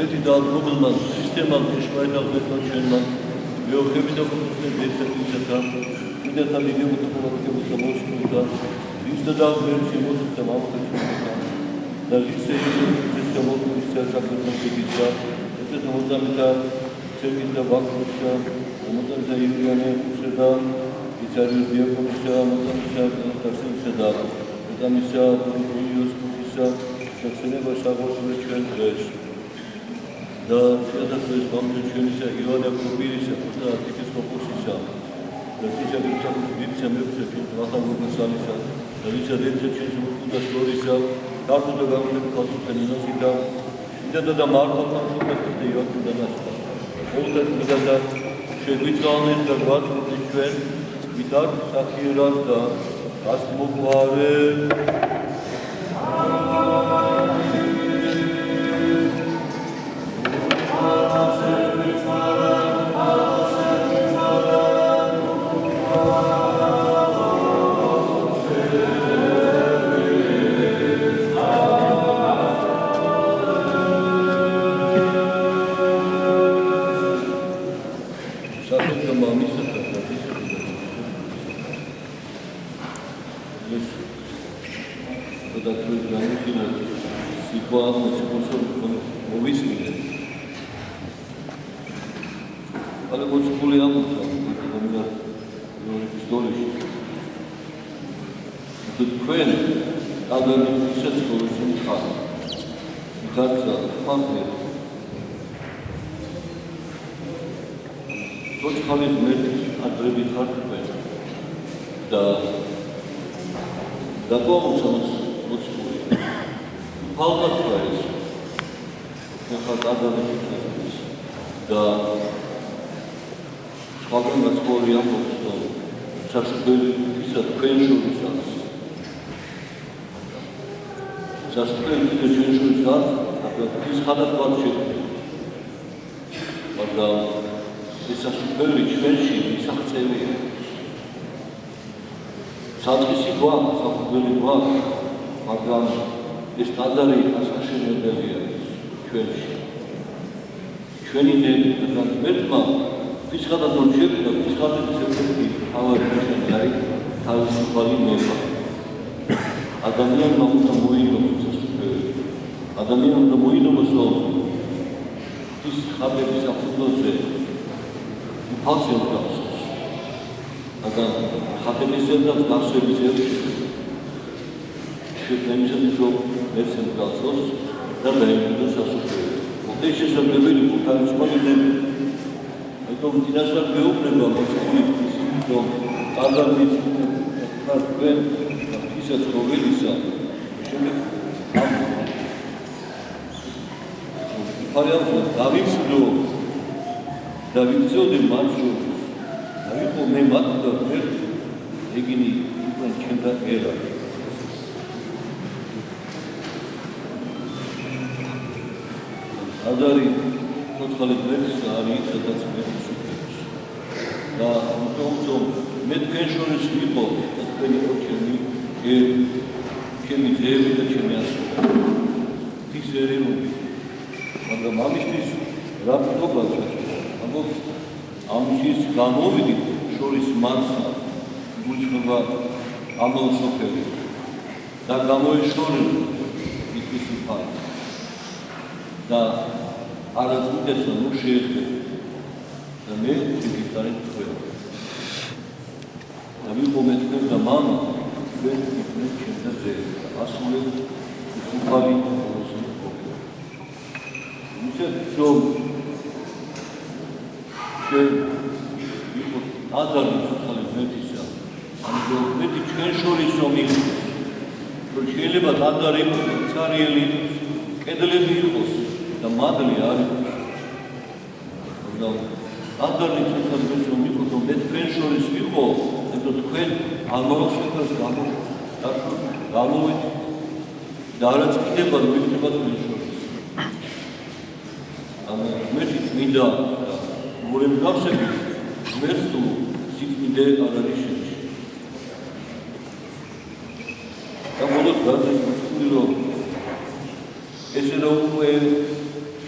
მეტი დაალგობილმა სისტემამ შეშმარიტალ მეთოდშენმა მეოხები და კონსტრუქციები ეცეტრისათან კიდეთა დიდი უთხოვლობებისა მოსკოვდა ისდა დაგვერჩი მოსკოვდა მამაკაცებთან და ისე მოსკოვის საკუთრებისა ეს მოძამთა სერგის და ბაქოსა მოძამთა იურიანისა და იცარიოს დიაკონისა მოძამთა ტარსენისა და მოძამისა იოსკოსისა შეხება შაბოშული ჩვენ დღეს და შესაძლოა მომჩენისა ივანე კუბირისა და ეთისკოპოსისა და თითქოს მეუცე ვახალგოსალისა და ვიცად ერთ-ერთი და შორისა ქართულ და გამომწვევ ქართულენოსი და მართლთან შეხვედრა იოანე დანაშაულს. ყოველდღე და შეგვიწყალეთ და გვაწყვეტით ჩვენ ვითარ სახიერად და გასმოგვარე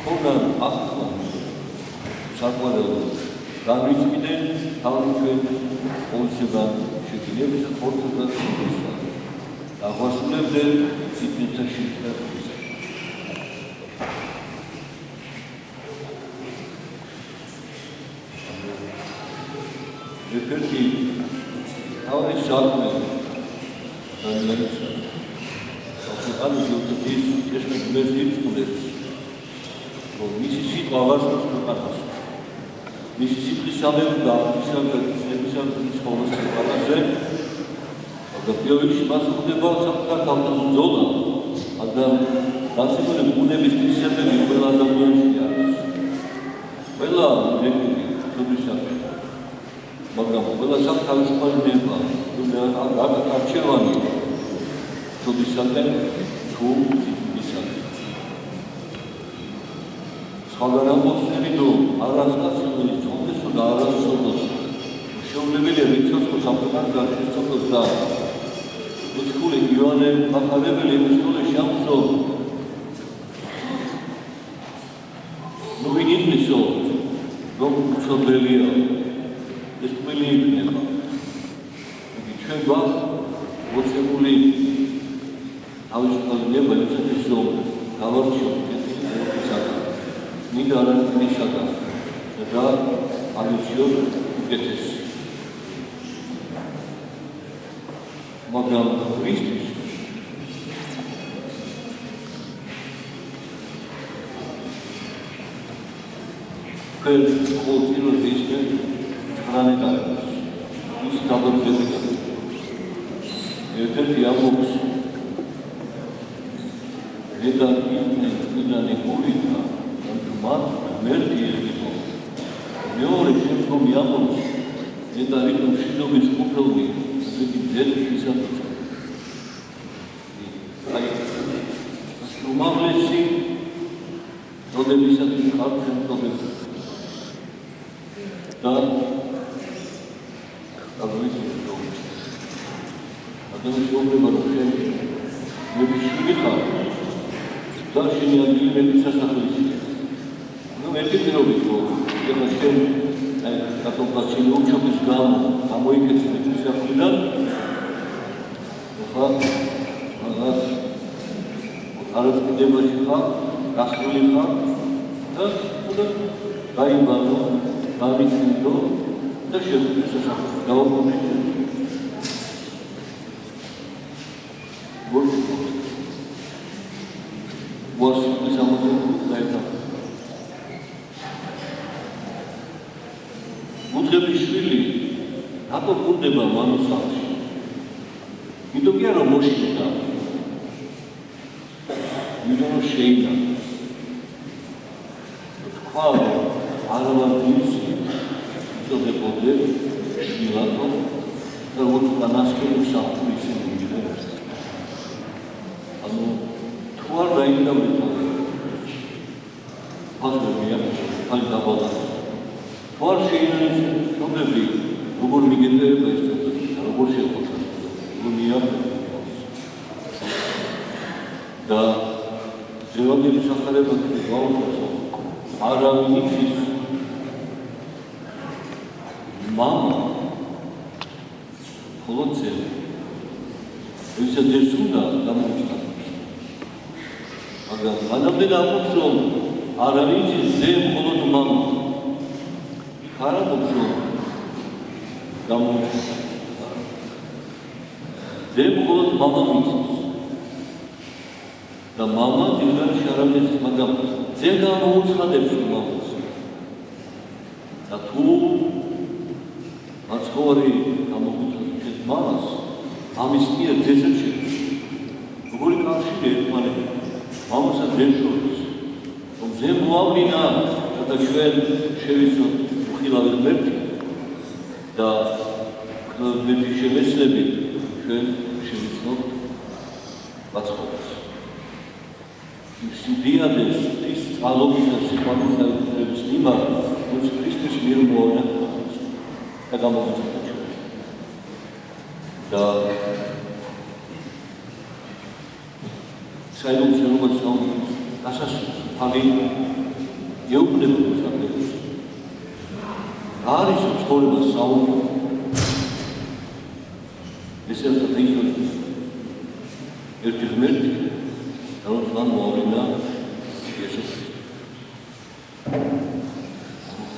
ხონან ახლა საყვარელო განვიწყდნენ თავი ჩვენ პოლიციიდან შეკინების ხორცად შეგვისა. დაგვასრულებდნენ ციფრთა შექმნას. ერთ-ერთი თავის საქმე განმეორებს. ახლა ჯგუფის შეშმედგმეს იწყვეტს. რომ მისი სიტყვა აღარ შეყვანას. მისი სიტყვის სამეურდა ისამის ხოლოს შეყვანაზე. და პირველში მას ხდება საკუთარ თავდაცვლა. მაგრამ დაცემული ბუნების თვისებები ყველა ადამიანში არის. ყველა რეგული თვისებები მაგრამ ყველა თავისუფალი ნება, თუმცა არჩევანი თვისებები თუ ისაა. სხვადასხვანაირად რომ არასწორად თუნდაც და არასწორად შეუძლებელია რიცხვს სამყაროდან შეცვლოს და უცხოური იონე მახარებელი ისტორიაში ამბობს ნუ ვინისო რომ უცხოელია ეს ყველი იქნება. ჩვენ გვაქვს მოწებული თავისუფალი ნება ისეთის რომ გავარჩიოთ ესაა. მინდა არასდროსა და ამიჩიოთ უკეთეს. მაგრამ ქრისტეს ყოველ ისე ხრანეტარებს ის დაბრძებია. ერთ-ერთი ამბობს დედანი მოვიდა მათ მერტი იყო. მეორე შემდგომი ამბობს დედანი მშვიდობის ყოფილი ზეგი ძელის აფიცა. აი უმაღლესი როდებისათვის ხალხი მწოდებს და ადამიანის პრობლემა რომ შევიშვი ხარ და შენი ადგილი მეტი სასახლეში. ნუ ერთი პირობით რომ ეხლა შენ აი კატოლიკოსი უჩობის გამო გამოიქეცე სასახლიდან ხა რაღაც არაწმდებაში ხარ, გასული ხარ და დაიბანო, დავიცინდო და შეგვიძლია სასახლეში დავამონდე. What's the later? Mutrebishvili, Hato Kundeba Manusachi. You don't get a motion down. You don't shame them. But Quavo, Aravan Yusi, so the Bode, Shilato, the one who can ask him South Recent in the universe. What right now we talk? Possibly, I double that. For she is probably who would begin the place to worship who we are. The Zeroni Sakhareva is also Aravi's Mama Kolotse is a Jesunda, the მანამდე ამბობს რომ არავის ზემ მხოლოდ მამა ხარ ამბობს რომ გამოჩნდა ზემ მხოლოდ მამა მიწის და მამა ძირითადად არავის მაგრამ ზემ გამოუცხადებს მამას და თუ მაცხოვარი გამოგუცხადებს მამას ამის მიერ ძესად შეგვიძლია როგორი კავშირი ერთმანეთთან Mamusa Denshows. From them, Wavina, that the Shell Shevis Hila Merti, the Shevis Levit, Shell Shevis not, that's hot. You see, this Alobina Sipanis and Slima, which Christus Mirmo and Adamos. The Silence and Asas, Pali, ეუბნება მოსახლეობას. არის ცხოვრება საუბარი. ესე არის ისტორია. ერთი ღმერთი, რომელიც მან მოავლინა იესოს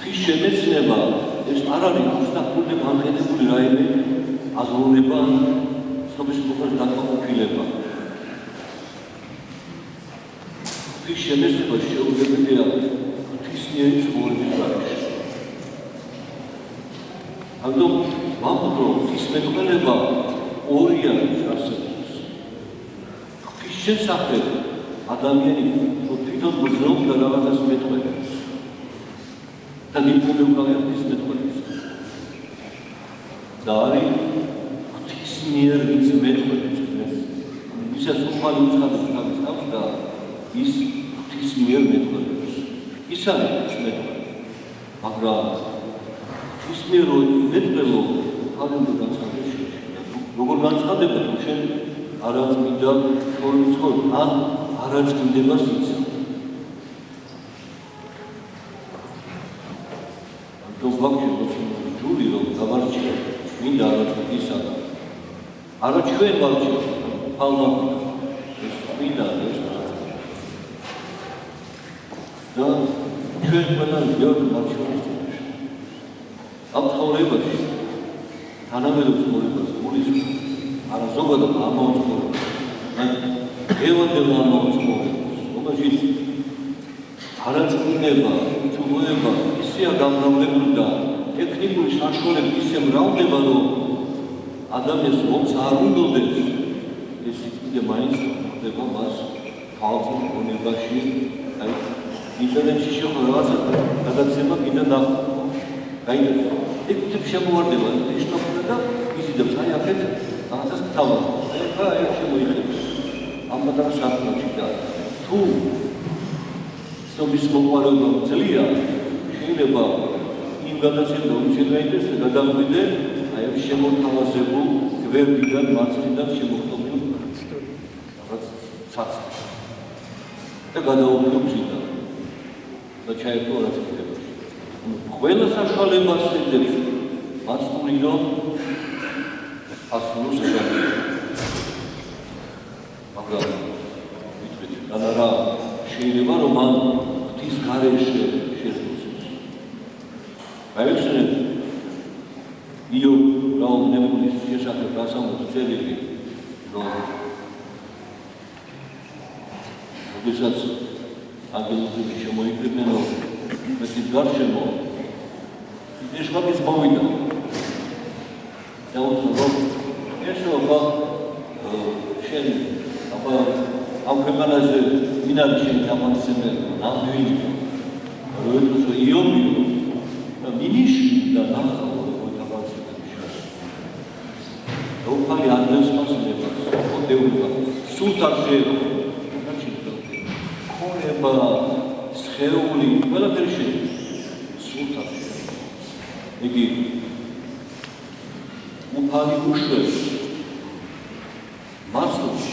ქრისტეს. შემეცნება ეს არ არის უსტაფრული განხედებული რაიმე აზროვნება, სოფლის მოხდეს დაკმაყოფილება. ქრისტეს შემეცნება შეუძლებელია ღვთისმიერი ცხოვრების გარეშე. ამიტომ ვამბობ, რომ ღვთისმეტყველება ორია არსებობს. ღვთის შესახებ ადამიანი თვითონ მოძრაობდა რაღაცას მეტყველებს. და ნიკვებეუგავია ღვთისმეტყველებს. და არის ღვთისმიერ ვინც მეტყველებს. ვისაც უფალი უცხადებს თავის თავს და ის ღვთისმიერ მეტყველებს. ის არის ღვთისმეტყველება. მაგრამ ღვთისმიერ მეტყველო თავიდან განცხადებს. როგორ განცხადება, თუ შენ არაწმინდა ცხოვრების ცხოვრ, ან არაწმინდებას იცავ. ამიტომ ვაგრძელებ ჯული, რომ დავარჩიო წმინდა არაწმინდისა. არა ჩვენ ვარჩიოთ, ალლა ეს წმინდა ეს არაწმინდა. და ჩვენ ყველანი ბევრ ვარჩიოთ. ამ ცხოვრებაში თანამედროვე ცხოვრებას გულისხმობ, არა ზოგადად ამავე ცხოვრებას, ევანდელ ამავე ცხოვრებას, რომელშიც არაწმინდება, ჩუღება ისეა გამრავლებული და ტექნიკური საშუალება ისე მრავლდება, რომ ადამიანს მომც არ უნდოდეს ეს სიწმინდე მაინც ხდება მას თავის გონებაში, აი ინტერნეტში შეხო რაღაცა გადაცემა კიდე ნახო. აი ეგ შემოვარდება ისტორია და იზიდებს აი აქეთ რაღაცას თავად. ეხლა ეს შემოიხება. ამბატან საფრთხეში და თუ სოფლის მოყვარება ძლია, შეიძლება იმ გადაცემას რომ შეგვაინტერესებს გადავიდე აი ამ შემოთავაზებულ გვერდიდან მარცხნიდან შემოხტობილ რაღაც საცდელს. და გადაუხდო მზიდან. და ჩაერთო რაც ხდება. ყველა საშუალებას ეძებს მაცნული რომ ასულოს ეძებია. მაგრამ ვიტყვით, რა შეიძლება რომ მან ღვთის გარეშე შეძლოს. აიხსენეთ იო რაუნებულის შესახებ დასამოს წერილი, რომ როდესაც ანგელოზები შემოიკრიბნენ, რომ მეთის გარშემო ეშხაბის მოვიდა და უთხრა რომ ესო ხო შენ აბა ამ ქვეყანაზე ვინ არის შენი თამაშები ნამდვილი როიტოს იომიო და მინიში და ნახო რომ თამაშები შეას და უფალი ანდრეს მასილებას ოდეულა სულთანზე ქონება სხეული ყველაფერი შეიძლება სულთანზე იგი უფალი უშვებს მასლოს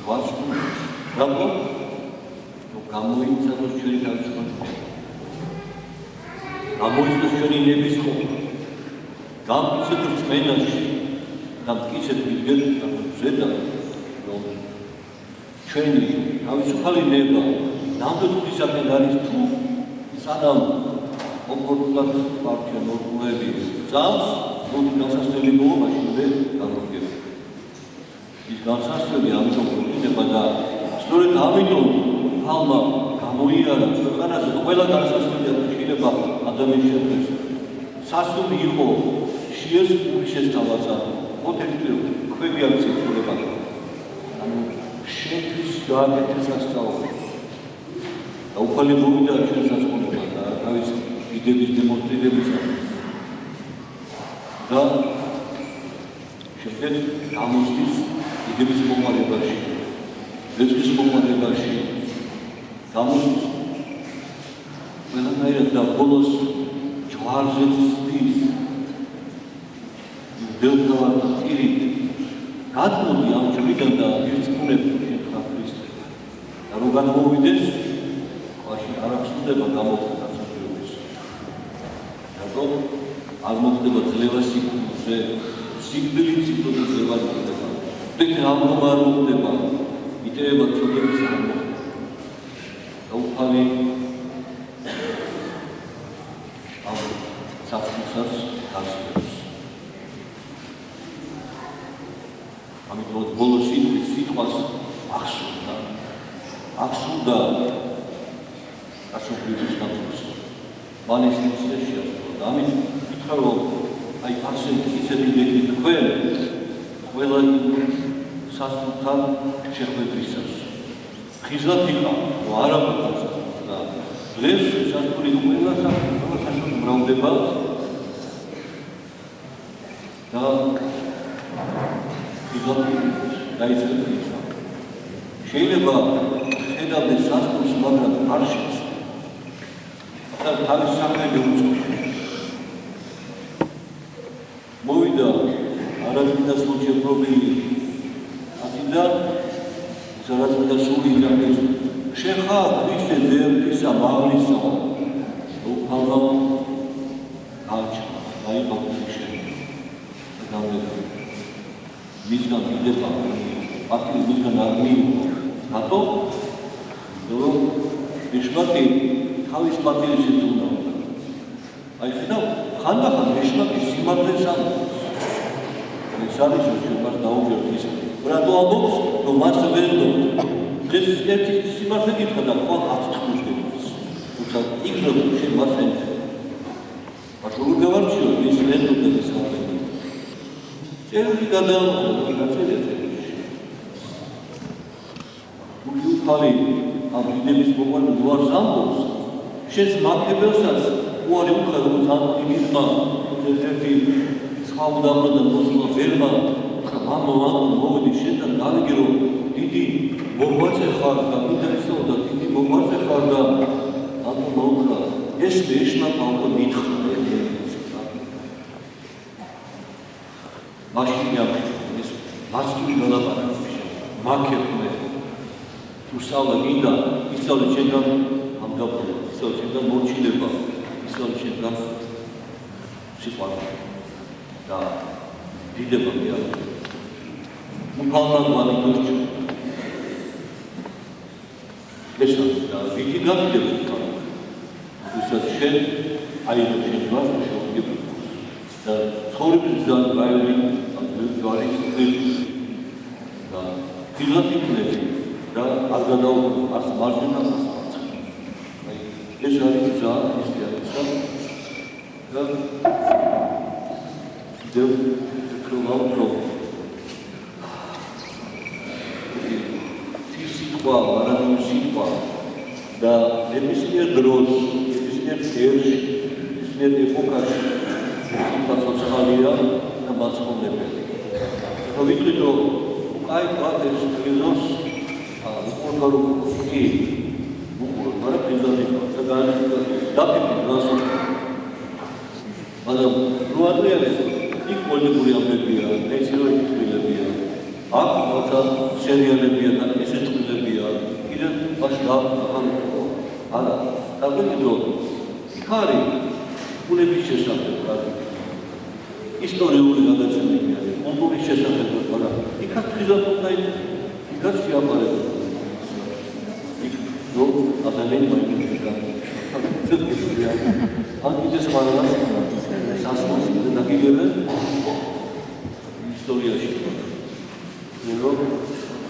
ვასკუნს რატო? რომ გამოიცადოს ჩვენი თავისუფლება. გამოიცადოს ჩვენი ნების ყოფა. გამკიცეთ რწმენაში და მკიცეთ მიდგეთ ზედა რომ ჩვენი თავისუფალი ნება ნამდვილ ღვთისაგან არის თუ სანამ ოპორტუნად პარტია მორგულები წავს, რომ განსასწრელი მოვაშინდე განმოგება. ის განსასწრელი ამიტომ გვიდება და სწორედ ამიტომ ალმა გამოიარა ქვეყანაზე ყველა განსასწრელი შეიძლება ადამიანის შექმნას. სასტუმი იყო შეეს შესთავაზა ოდექი ქვები აქცია. ანუ შეთვის გააკეთეს სასწაული. და უფალი მოვიდა ჩვენ სასწაულთან და თავის იდეების დემონსტრირებისათვის. და შემდეგ გამოსდის იდეების მოყარებაში, რიცხვის მოყარებაში, გამოსდის ყველანაირად და ბოლოს ჯვარზე ცდის დელთავად პირით გადმოდი ამ ჯვრიდან და ირწმუნებ შენ ხარ ქრისტე და რომ გადმოვიდეს მაშინ არ აქვს უნდა წლება გამოხდა მსოფლიოს. რატომ არ მოხდება ძლევა სიკვდილზე, სიკვდილით სიკვდილზე ძლევა მოხდება. თეთრ ამბობა არ მოხდება, იტევება ცოდების არ მოხდება. გაუφალი ამ საფრთხეს გასწევს. ამიტომ ბოლო სიტყვას ახსოვდა ასოფლების დამწუხრს. მან ეს შეასრულა. ამით ვიტყვა რომ აი არსებობს ისეთი ბედი თქვენ ყველა სასწრაფთან შეხვედრისას. ხიზლად იყავ, რომ არ ამბობს და დღეს სასწრაფი ყველა სასწრაფთან მრავლდება და ხიზლად დაიწყებს. შეიძლება ხედავდეს სასწრაფს, მაგრამ არ შეცდო. და თავის საქმეები უწევს. მოვიდა არაწმინდა სულჩეპრობილი ათიდა არაწმინდა სული იძახეს შეხა ქრისტე ძერთისა მაღლისა უფალო გაჩა დაიყო შენ და გამედა მისგან იდება პარტი მისგან არ მიიღო რატო რომ ეშმაკი თავის პატივისით უნდა აი ხედავ ხანდახან ეშმაკის სიმართლეს ამბობს ეს არის რომ მას დაუჯერდ ის რატო ამბობს რომ მას ვერ დო დღეს ერთი სიმართლე გითხრა და ხო 10 თქმულს თუმცა იქნებ შენ მას ვერ მას როგორ გავარჩიო ის ვერ დო და საუბარი წერილი გადაამოწმე გაწერეთ უხალი ამ დიდების მოყვანილ უარს ამბობს შენს მართებელსაც უარი უხარ რომ ძალიან იმისმა ერთ-ერთი სხვა უდაბნო და მოსულა ვერმა მამა მოვიდი შენთან გავიგე რომ დიდი მოღვაწე ხარ და უდესო და დიდი მოღვაწე ხარ და ამ მოუხა ეს ეშმაკა უკვე მითხრა მაშინ ეს მასტური გადაბარებს მაქერმე თუ სწავლა გინდა ისწავლე შენგან ამ დაფუძნ ისწავლე შენგან მორჩილება ისწავლე შენგან სიყვარული და დიდება მიაღწია უფალმა მალიკურჩი ესა და ვიგი გაგიდებს თქვა ვისაც შენ აიღო შენ გვას შეუგებ და ცხოვრების ძალიან რაიონი ამ ჯვარის და ფილოსოფიები და არ გადაუღო არც მარჯვენა არც აი ეს არის ძალიან ისწავლისა და დევ სიტყვა, არანაირი სიტყვა და ნებისმიერ დროს, ნებისმიერ წელში, ნებისმიერ ეპოქაში სიტყვა ცოცხალია და მაცხოვნებელი. ხო ვიტყვით რომ კაი პატეს კრიზოს უყურებო კი უყურებ, მაგრამ კრიზოდი დაფიქრე რასო მაგრამ რო ადრიანეს იქ პოლიტიკური ამბებია, ეცილოი თბილებია აქ მოცა სერიალებია და ესე თბილებია კიდე მაშინ არა დაგვიდო იქ არის კულების შესახებ ისტორიული გადაცემები არის კულტურის შესახებ მაგრამ იქაც ხიზატობდა იქაც შეაბარება იქ რო ადამიანი მოიწევდა ან კიდე სხვა სასმელი და გიგებენ ისტორიაში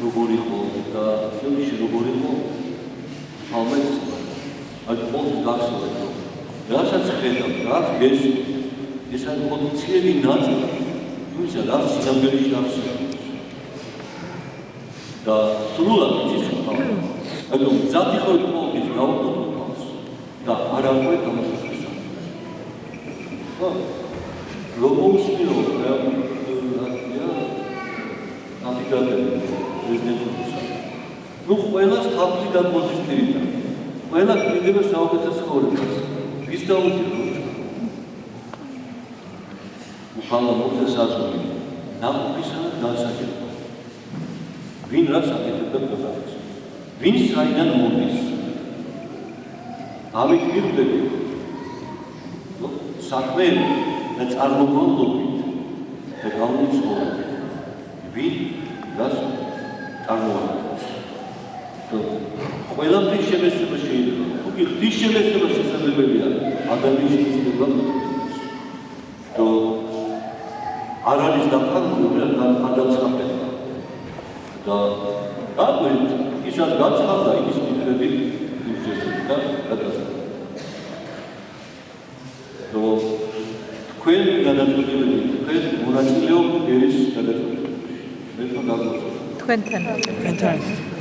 როგორი ხო და ფილმში როგორი ხო ამას აი პონს გახსოვთ რასაც ხედავ რაც ეს ეს არის პოტენციალი ნაწილი თუმცა რაც სინამდვილეში არსებობს და სრულად იცის ხო ანუ ზათი ხო პონკის გაუყოთ და არავე გამოსვლის ხო რომოსმიო რა ну ყველას თავი გადმოწესრიგდა ყველა კიდევ საუკეთესო ცხოვრებას ვის დაუჭირდა უფალო მოწესრიგდა ნაყოფისა დასაჭერად ვინ რას აკეთებდა ყველას ვინ საიდან მოდის ამით მიხვდები, საქმეები და წარმომავლობით და გავნიცხოვებით, ვინ რას წარმოადგენს. ყველაფრის შემეცება შეიძლება. თუკი ღვთის შემეცება შესაძლებელია ადამიანის ცნება და არ არის დაფარული გადაწყდება. და აკვირთ ისაც გაცხადდა ის მითხრები და გადაწყდა. თქვენ გადაწყვეტილები, თქვენ მონაწილეობთ ერის გადაწყვეტილებაში. მე თვითონ თქვენთან.